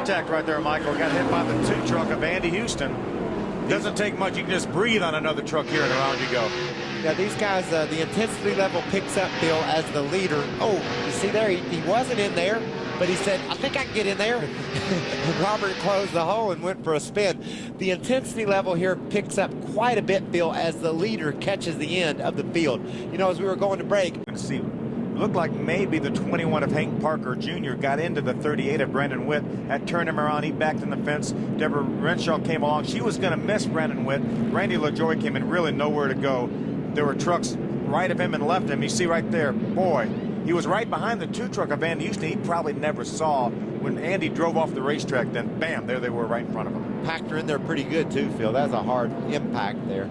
contact right there, Michael. Got hit by the 2 truck of Andy Houston. Doesn't take much. You can just breathe on another truck here and around you go. Yeah, these guys, the intensity level picks up, Bill, as the leader. Oh, you see there, he wasn't in there, but he said, I think I can get in there. And Robert closed the hole and went for a spin. The intensity level here picks up quite a bit, Bill, as the leader catches the end of the field. You know, as we were going to break. And see, looked like maybe the 21 of Hank Parker Jr. got into the 38 of Brandon Witt. That turned him around. He backed in the fence. Deborah Renshaw came along. She was going to miss Brandon Witt. Randy LaJoie came in really nowhere to go. There were trucks right of him and left him. You see right there, boy, he was right behind the 2 truck of Andy Houston. He probably never saw when Andy drove off the racetrack. Then, bam, there they were right in front of him. Packed her in there pretty good, too, Phil. That's a hard impact there.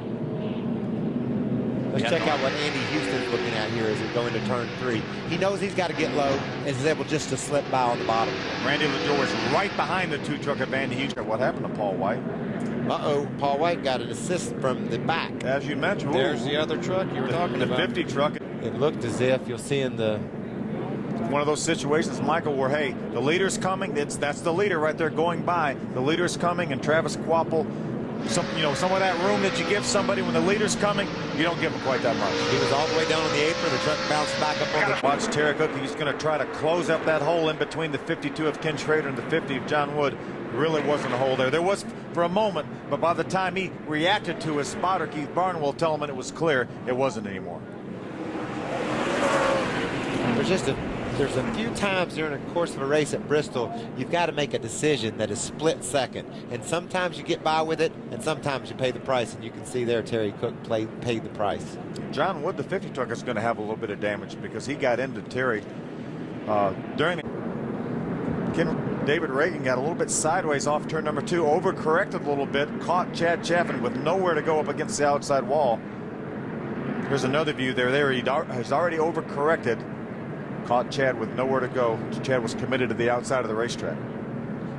Let's check out what Andy Houston's looking at here as we go into turn 3. He knows he's got to get low and is able just to slip by on the bottom. Randy LaJoie is right behind the 2 truck of Andy Houston. What happened to Paul White? Uh-oh, Paul White got an assist from the back. As you mentioned, there's the other truck you were talking about. The 50 truck. It looked as if you'll see in the... One of those situations, Michael, where, hey, the leader's coming. That's the leader right there going by. The leader's coming, and Travis Kvapil, some of that room that you give somebody when the leader's coming, you don't give him quite that much. He was all the way down on the apron. The truck bounced back up on the... Watch Terry Cook. He's going to try to close up that hole in between the 52 of Ken Schrader and the 50 of John Wood. Really wasn't a hole there. There was for a moment, but by the time he reacted to his spotter, Keith Barnwell, tell him it was clear, it wasn't anymore. There's a few times during the course of a race at Bristol, you've got to make a decision that is split second. And sometimes you get by with it, and sometimes you pay the price. And you can see there Terry Cook paid the price. John Wood, the 50 truck, is going to have a little bit of damage because he got into Terry during David Reagan got a little bit sideways off turn number 2, overcorrected a little bit, caught Chad Chaffin with nowhere to go up against the outside wall. Here's another view there. He has already overcorrected. Caught Chad with nowhere to go. Chad was committed to the outside of the racetrack.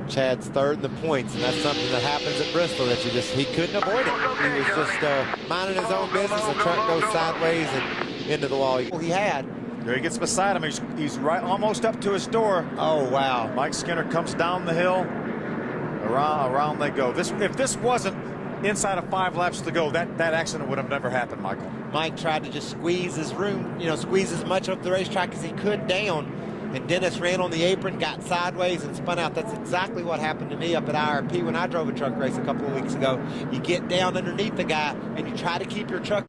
Chad's third in the points, and that's something that happens at Bristol that he couldn't avoid it. He was just minding his own business. The truck goes sideways and into the wall. He had. There he gets beside him. He's right almost up to his door. Oh, wow. Mike Skinner comes down the hill. Around they go. If this wasn't inside of 5 laps to go, that accident would have never happened, Michael. Mike tried to just squeeze his room, squeeze as much of the racetrack as he could down. And Dennis ran on the apron, got sideways, and spun out. That's exactly what happened to me up at IRP when I drove a truck race a couple of weeks ago. You get down underneath the guy, and you try to keep your truck